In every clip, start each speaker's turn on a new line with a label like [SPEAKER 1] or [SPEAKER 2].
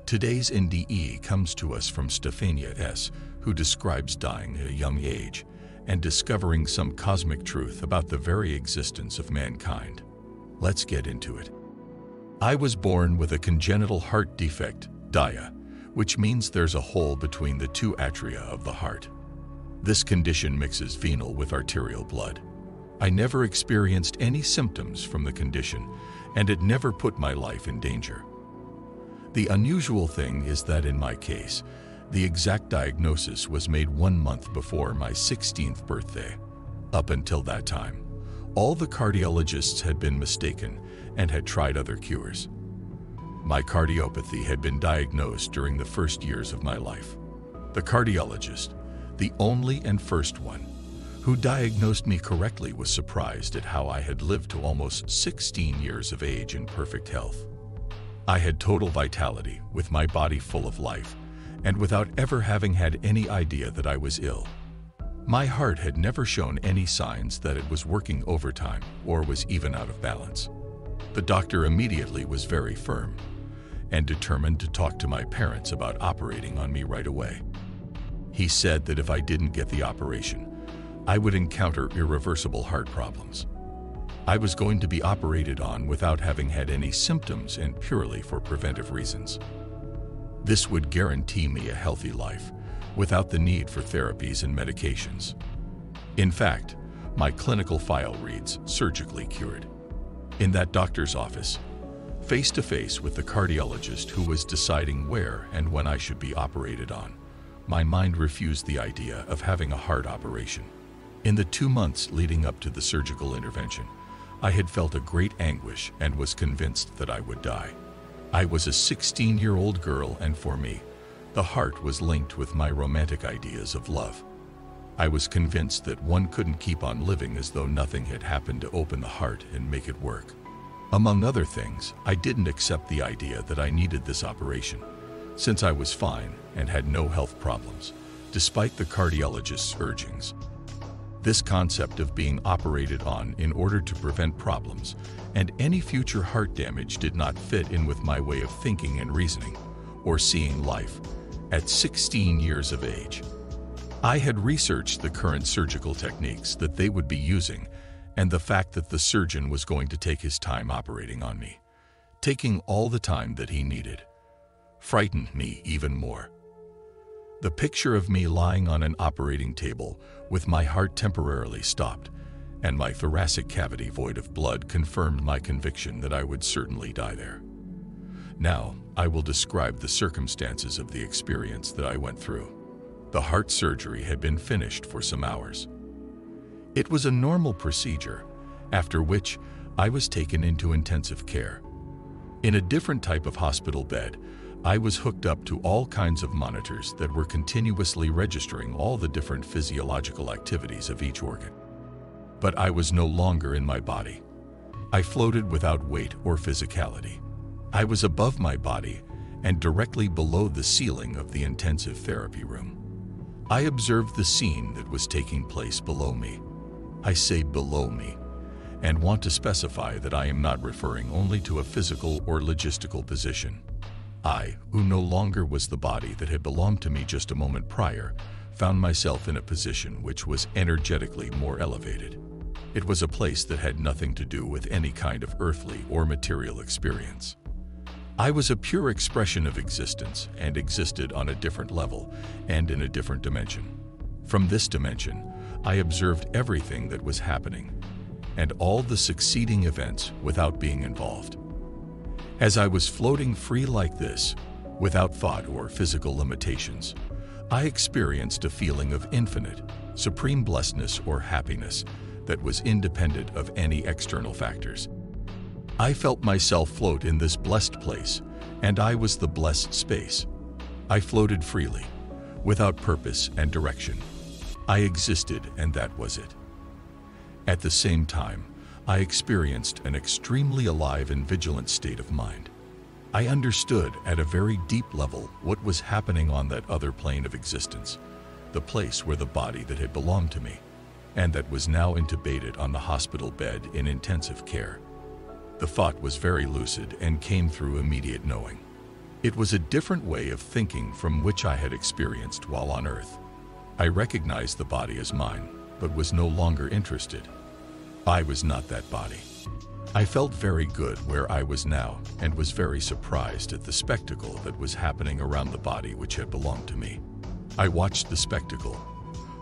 [SPEAKER 1] Today's NDE comes to us from Stephania S., who describes dying at a young age and discovering some cosmic truth about the very existence of mankind. Let's get into it. I was born with a congenital heart defect, DIA, which means there's a hole between the two atria of the heart. This condition mixes venal with arterial blood. I never experienced any symptoms from the condition, and it never put my life in danger. The unusual thing is that in my case, the exact diagnosis was made 1 month before my 16th birthday. Up until that time, all the cardiologists had been mistaken and had tried other cures. My cardiopathy had been diagnosed during the first years of my life. The cardiologist, the only and first one, who diagnosed me correctly, was surprised at how I had lived to almost 16 years of age in perfect health. I had total vitality, with my body full of life, and without ever having had any idea that I was ill. My heart had never shown any signs that it was working overtime or was even out of balance. The doctor immediately was very firm and determined to talk to my parents about operating on me right away. He said that if I didn't get the operation, I would encounter irreversible heart problems. I was going to be operated on without having had any symptoms and purely for preventive reasons. This would guarantee me a healthy life without the need for therapies and medications. In fact, my clinical file reads surgically cured. In that doctor's office, face to face with the cardiologist who was deciding where and when I should be operated on, my mind refused the idea of having a heart operation. In the 2 months leading up to the surgical intervention, I had felt a great anguish and was convinced that I would die. I was a 16-year-old girl, and for me, the heart was linked with my romantic ideas of love. I was convinced that one couldn't keep on living as though nothing had happened to open the heart and make it work. Among other things, I didn't accept the idea that I needed this operation, since I was fine and had no health problems, despite the cardiologist's urgings. This concept of being operated on in order to prevent problems and any future heart damage did not fit in with my way of thinking and reasoning, or seeing life, at 16 years of age. I had researched the current surgical techniques that they would be using and the fact that the surgeon was going to take his time operating on me, taking all the time that he needed, frightened me even more. The picture of me lying on an operating table with my heart temporarily stopped and my thoracic cavity void of blood confirmed my conviction that I would certainly die there. Now, I will describe the circumstances of the experience that I went through. The heart surgery had been finished for some hours. It was a normal procedure, after which I was taken into intensive care. In a different type of hospital bed, I was hooked up to all kinds of monitors that were continuously registering all the different physiological activities of each organ. But I was no longer in my body. I floated without weight or physicality. I was above my body and directly below the ceiling of the intensive therapy room. I observed the scene that was taking place below me. I say below me, and want to specify that I am not referring only to a physical or logistical position. I, who no longer was the body that had belonged to me just a moment prior, found myself in a position which was energetically more elevated. It was a place that had nothing to do with any kind of earthly or material experience. I was a pure expression of existence and existed on a different level and in a different dimension. From this dimension, I observed everything that was happening and all the succeeding events without being involved. As I was floating free like this, without thought or physical limitations, I experienced a feeling of infinite, supreme blessedness or happiness that was independent of any external factors. I felt myself float in this blessed place, and I was the blessed space. I floated freely, without purpose and direction. I existed, and that was it. At the same time, I experienced an extremely alive and vigilant state of mind. I understood at a very deep level what was happening on that other plane of existence, the place where the body that had belonged to me, and that was now intubated on the hospital bed in intensive care. The thought was very lucid and came through immediate knowing. It was a different way of thinking from which I had experienced while on Earth. I recognized the body as mine, but was no longer interested. I was not that body. I felt very good where I was now and was very surprised at the spectacle that was happening around the body which had belonged to me. I watched the spectacle,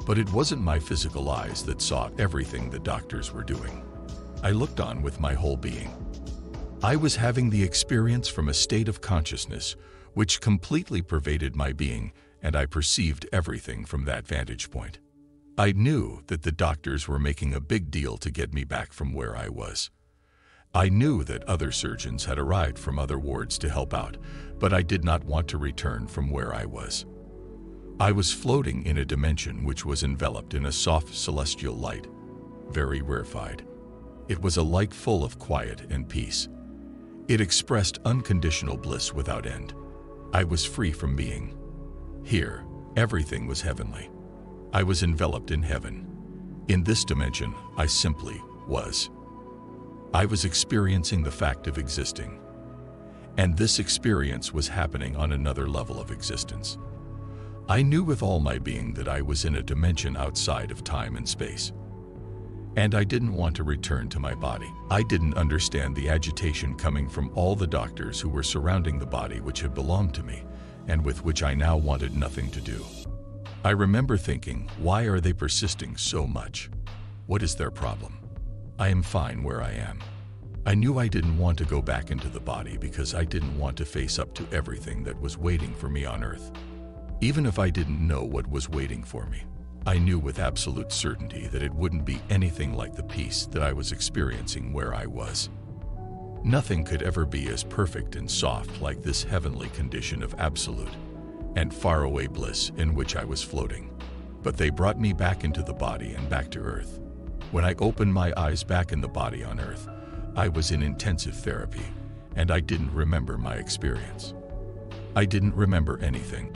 [SPEAKER 1] but it wasn't my physical eyes that saw everything the doctors were doing. I looked on with my whole being. I was having the experience from a state of consciousness which completely pervaded my being, and I perceived everything from that vantage point. I knew that the doctors were making a big deal to get me back from where I was. I knew that other surgeons had arrived from other wards to help out, but I did not want to return from where I was. I was floating in a dimension which was enveloped in a soft celestial light, very rarefied. It was a light full of quiet and peace. It expressed unconditional bliss without end. I was free from being. Here, everything was heavenly. I was enveloped in heaven. In this dimension, I simply was. I was experiencing the fact of existing. And this experience was happening on another level of existence. I knew with all my being that I was in a dimension outside of time and space. And I didn't want to return to my body. I didn't understand the agitation coming from all the doctors who were surrounding the body which had belonged to me, and with which I now wanted nothing to do. I remember thinking, why are they persisting so much? What is their problem? I am fine where I am. I knew I didn't want to go back into the body because I didn't want to face up to everything that was waiting for me on Earth. Even if I didn't know what was waiting for me, I knew with absolute certainty that it wouldn't be anything like the peace that I was experiencing where I was. Nothing could ever be as perfect and soft like this heavenly condition of absolute and faraway bliss in which I was floating. But they brought me back into the body and back to Earth. When I opened my eyes back in the body on Earth, I was in intensive therapy, and I didn't remember my experience. I didn't remember anything.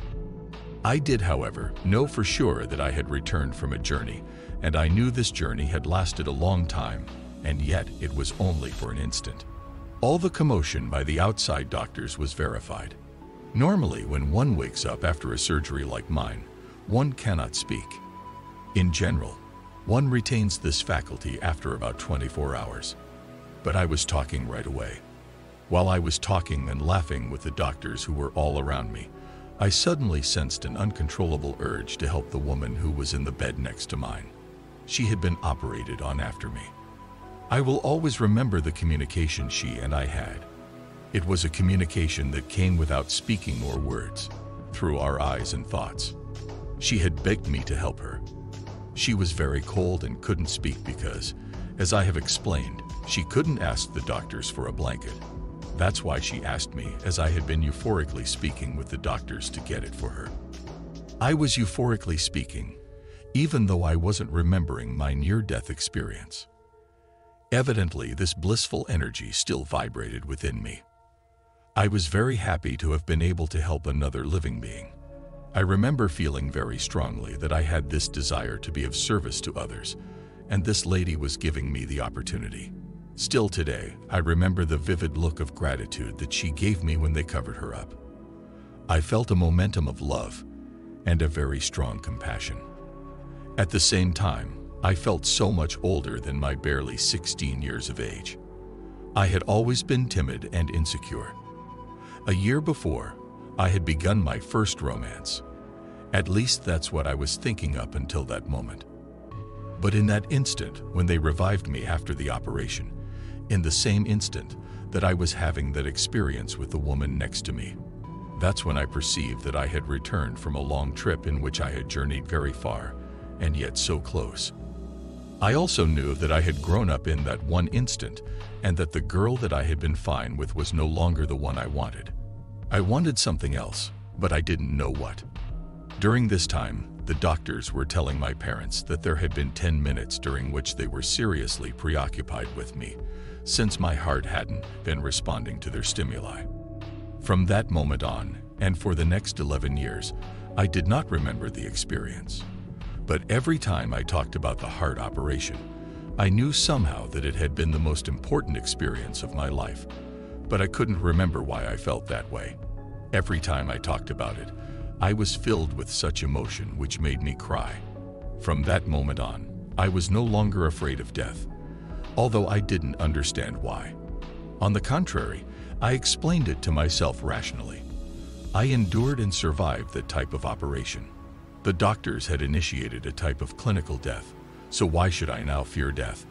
[SPEAKER 1] I did, however, know for sure that I had returned from a journey, and I knew this journey had lasted a long time, and yet it was only for an instant. All the commotion by the outside doctors was verified. Normally, when one wakes up after a surgery like mine, one cannot speak. In general, one retains this faculty after about 24 hours. But I was talking right away. While I was talking and laughing with the doctors who were all around me, I suddenly sensed an uncontrollable urge to help the woman who was in the bed next to mine. She had been operated on after me. I will always remember the communication she and I had. It was a communication that came without speaking or words, through our eyes and thoughts. She had begged me to help her. She was very cold and couldn't speak because, as I have explained, she couldn't ask the doctors for a blanket. That's why she asked me, as I had been euphorically speaking with the doctors to get it for her. I was euphorically speaking, even though I wasn't remembering my near-death experience. Evidently, this blissful energy still vibrated within me. I was very happy to have been able to help another living being. I remember feeling very strongly that I had this desire to be of service to others, and this lady was giving me the opportunity. Still today, I remember the vivid look of gratitude that she gave me when they covered her up. I felt a momentum of love and a very strong compassion. At the same time, I felt so much older than my barely 16 years of age. I had always been timid and insecure. A year before, I had begun my first romance. At least that's what I was thinking up until that moment. But in that instant, when they revived me after the operation, in the same instant that I was having that experience with the woman next to me, that's when I perceived that I had returned from a long trip in which I had journeyed very far, and yet so close. I also knew that I had grown up in that one instant, and that the girl that I had been fine with was no longer the one I wanted. I wanted something else, but I didn't know what. During this time, the doctors were telling my parents that there had been 10 minutes during which they were seriously preoccupied with me, since my heart hadn't been responding to their stimuli. From that moment on, and for the next 11 years, I did not remember the experience. But every time I talked about the heart operation, I knew somehow that it had been the most important experience of my life, but I couldn't remember why I felt that way. Every time I talked about it, I was filled with such emotion which made me cry. From that moment on, I was no longer afraid of death, although I didn't understand why. On the contrary, I explained it to myself rationally. I endured and survived that type of operation. The doctors had initiated a type of clinical death, so why should I now fear death?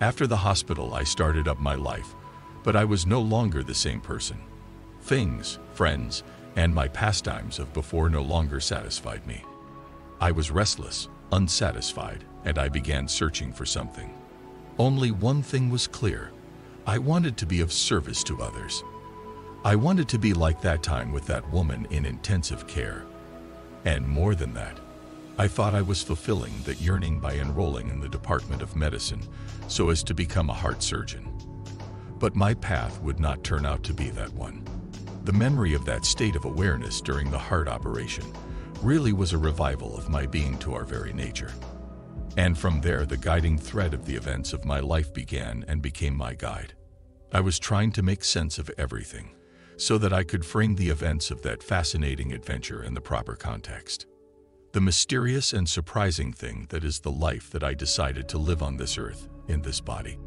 [SPEAKER 1] After the hospital, I started up my life, but I was no longer the same person. Things, friends, and my pastimes of before no longer satisfied me. I was restless, unsatisfied, and I began searching for something. Only one thing was clear. I wanted to be of service to others. I wanted to be like that time with that woman in intensive care. And more than that, I thought I was fulfilling that yearning by enrolling in the Department of Medicine so as to become a heart surgeon. But my path would not turn out to be that one. The memory of that state of awareness during the heart operation really was a revival of my being to our very nature. And from there, the guiding thread of the events of my life began and became my guide. I was trying to make sense of everything so that I could frame the events of that fascinating adventure in the proper context. The mysterious and surprising thing that is the life that I decided to live on this earth, in this body.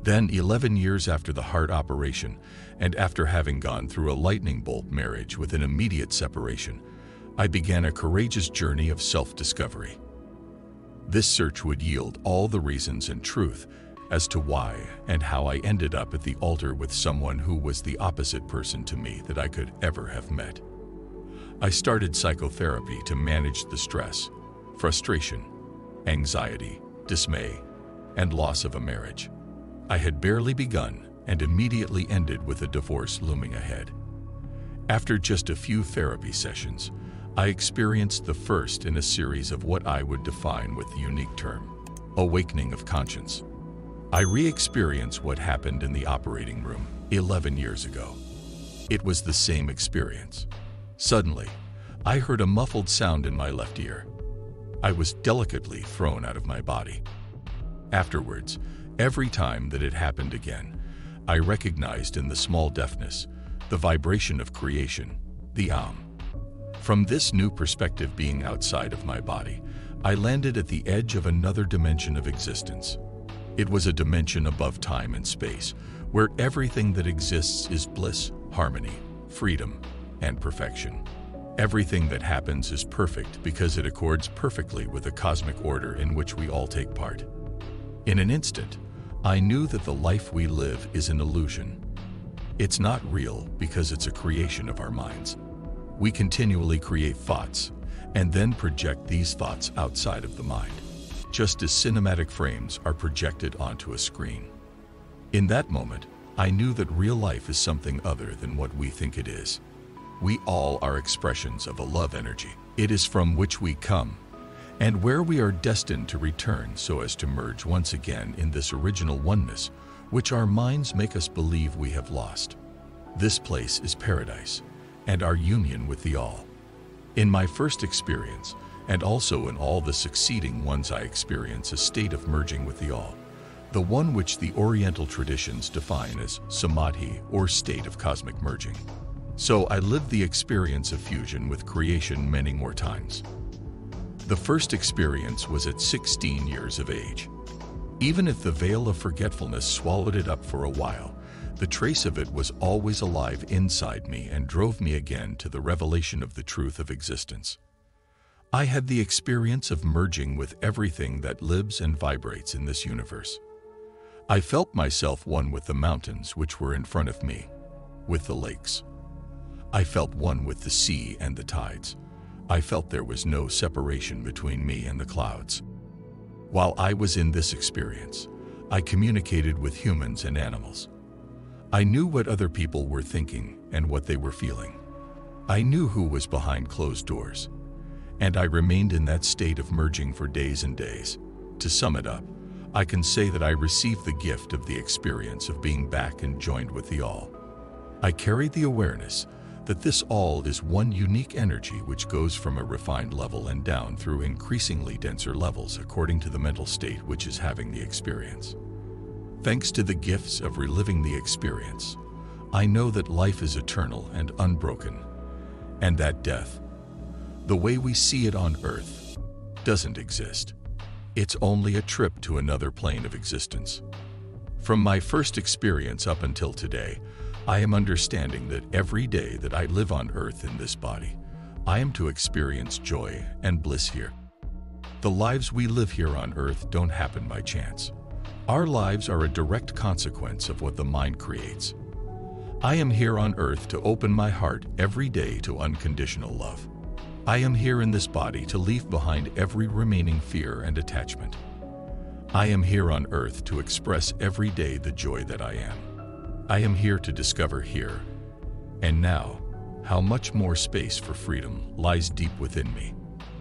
[SPEAKER 1] Then, 11 years after the heart operation, and after having gone through a lightning bolt marriage with an immediate separation, I began a courageous journey of self-discovery. This search would yield all the reasons and truth as to why and how I ended up at the altar with someone who was the opposite person to me that I could ever have met. I started psychotherapy to manage the stress, frustration, anxiety, dismay, and loss of a marriage. I had barely begun and immediately ended with a divorce looming ahead. After just a few therapy sessions, I experienced the first in a series of what I would define with the unique term, awakening of conscience. I re-experienced what happened in the operating room 11 years ago. It was the same experience. Suddenly, I heard a muffled sound in my left ear. I was delicately thrown out of my body. Afterwards, every time that it happened again, I recognized in the small deafness the vibration of creation, the From this new perspective, being outside of my body, I landed at the edge of another dimension of existence. It was a dimension above time and space, where everything that exists is bliss, harmony, freedom, and perfection. Everything that happens is perfect because it accords perfectly with the cosmic order in which we all take part. In an instant, I knew that the life we live is an illusion. It's not real because it's a creation of our minds. We continually create thoughts and then project these thoughts outside of the mind, just as cinematic frames are projected onto a screen. In that moment, I knew that real life is something other than what we think it is. We all are expressions of a love energy. It is from which we come, and where we are destined to return so as to merge once again in this original oneness, which our minds make us believe we have lost. This place is paradise, and our union with the all. In my first experience, and also in all the succeeding ones, I experience a state of merging with the all, the one which the Oriental traditions define as samadhi, or state of cosmic merging. So I lived the experience of fusion with creation many more times. The first experience was at 16 years of age. Even if the veil of forgetfulness swallowed it up for a while, the trace of it was always alive inside me and drove me again to the revelation of the truth of existence. I had the experience of merging with everything that lives and vibrates in this universe. I felt myself one with the mountains which were in front of me, with the lakes. I felt one with the sea and the tides. I felt there was no separation between me and the clouds. While I was in this experience, I communicated with humans and animals. I knew what other people were thinking and what they were feeling. I knew who was behind closed doors, and I remained in that state of merging for days and days. To sum it up, I can say that I received the gift of the experience of being back and joined with the all. I carried the awareness that this all is one unique energy which goes from a refined level and down through increasingly denser levels according to the mental state which is having the experience. Thanks to the gifts of reliving the experience, I know that life is eternal and unbroken, and that death, the way we see it on earth, doesn't exist. It's only a trip to another plane of existence. From my first experience up until today, I am understanding that every day that I live on earth in this body, I am to experience joy and bliss here. The lives we live here on earth don't happen by chance. Our lives are a direct consequence of what the mind creates. I am here on earth to open my heart every day to unconditional love. I am here in this body to leave behind every remaining fear and attachment. I am here on earth to express every day the joy that I am. I am here to discover here and now how much more space for freedom lies deep within me.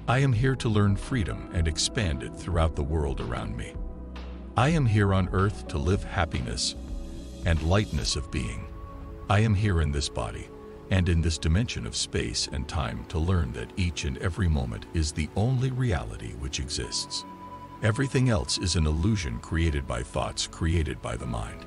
[SPEAKER 1] I am here to learn freedom and expand it throughout the world around me. I am here on earth to live happiness and lightness of being. I am here in this body and in this dimension of space and time to learn that each and every moment is the only reality which exists. Everything else is an illusion created by thoughts created by the mind.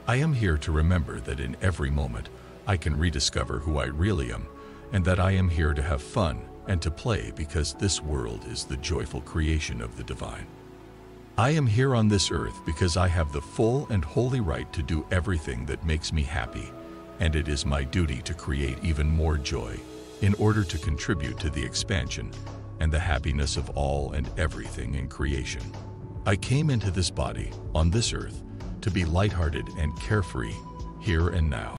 [SPEAKER 1] I am here to remember that in every moment I can rediscover who I really am, and that I am here to have fun and to play because this world is the joyful creation of the divine. I am here on this earth because I have the full and holy right to do everything that makes me happy, and it is my duty to create even more joy in order to contribute to the expansion and the happiness of all and everything in creation. I came into this body, on this earth, to be lighthearted and carefree, here and now.